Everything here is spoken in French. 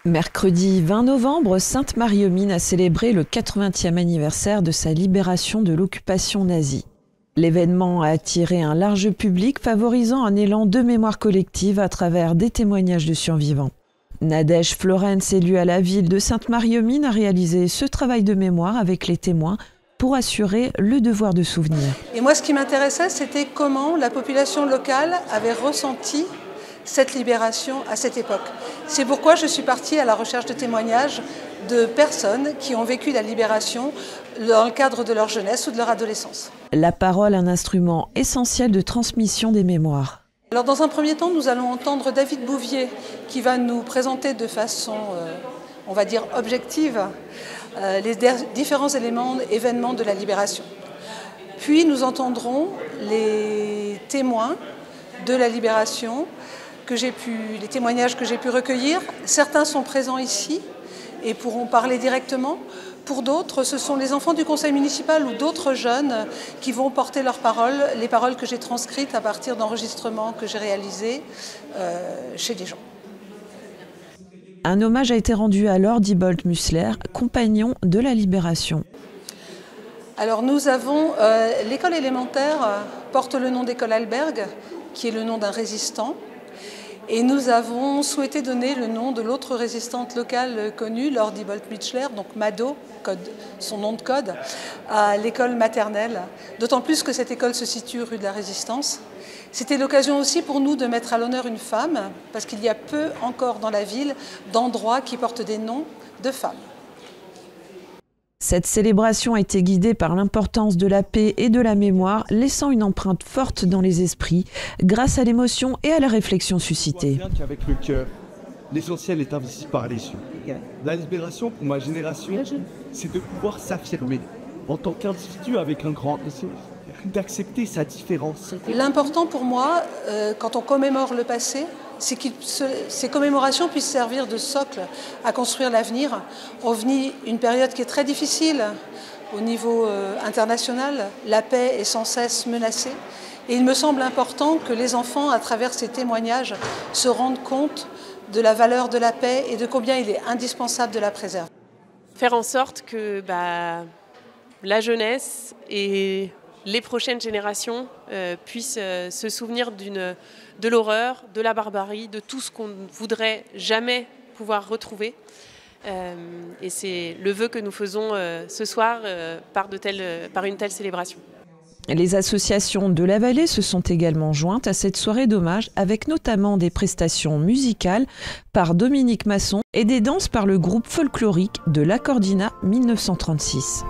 Mercredi 20 novembre, Sainte-Marie-aux-Mines a célébré le 80e anniversaire de sa libération de l'occupation nazie. L'événement a attiré un large public, favorisant un élan de mémoire collective à travers des témoignages de survivants. Nadège Florence, élue à la ville de Sainte-Marie-aux-Mines, a réalisé ce travail de mémoire avec les témoins pour assurer le devoir de souvenir. Et moi, ce qui m'intéressait, c'était comment la population locale avait ressenti cette libération à cette époque. C'est pourquoi je suis partie à la recherche de témoignages de personnes qui ont vécu la libération dans le cadre de leur jeunesse ou de leur adolescence. La parole, un instrument essentiel de transmission des mémoires. Alors, dans un premier temps, nous allons entendre David Bouvier qui va nous présenter de façon, on va dire, objective les différents événements de la libération. Puis nous entendrons les témoins de la libération, les témoignages que j'ai pu recueillir. Certains sont présents ici et pourront parler directement. Pour d'autres, ce sont les enfants du conseil municipal ou d'autres jeunes qui vont porter leurs paroles, les paroles que j'ai transcrites à partir d'enregistrements que j'ai réalisés chez des gens. Un hommage a été rendu à Lord Diebold Mussler, compagnon de la libération. Alors nous avons, l'école élémentaire porte le nom d'école Alberg, qui est le nom d'un résistant. Et nous avons souhaité donner le nom de l'autre résistante locale connue, Lord Diebold Mussler, donc Mado, son nom de code, à l'école maternelle. D'autant plus que cette école se situe rue de la Résistance. C'était l'occasion aussi pour nous de mettre à l'honneur une femme, parce qu'il y a peu encore dans la ville d'endroits qui portent des noms de femmes. Cette célébration a été guidée par l'importance de la paix et de la mémoire, laissant une empreinte forte dans les esprits, grâce à l'émotion et à la réflexion suscitée. Avec le cœur, l'essentiel est investi par les yeux. La libération pour ma génération, c'est de pouvoir s'affirmer en tant qu'individu avec un grand essai, d'accepter sa différence. L'important pour moi, quand on commémore le passé, c'est que ces commémorations puissent servir de socle à construire l'avenir. On vit une période qui est très difficile au niveau international. La paix est sans cesse menacée. Et il me semble important que les enfants, à travers ces témoignages, se rendent compte de la valeur de la paix et de combien il est indispensable de la préserver. Faire en sorte que la jeunesse et les prochaines générations puissent se souvenir de l'horreur, de la barbarie, de tout ce qu'on ne voudrait jamais pouvoir retrouver. Et c'est le vœu que nous faisons ce soir par une telle célébration. Les associations de la vallée se sont également jointes à cette soirée d'hommage, avec notamment des prestations musicales par Dominique Masson et des danses par le groupe folklorique de l'Accordina 1936.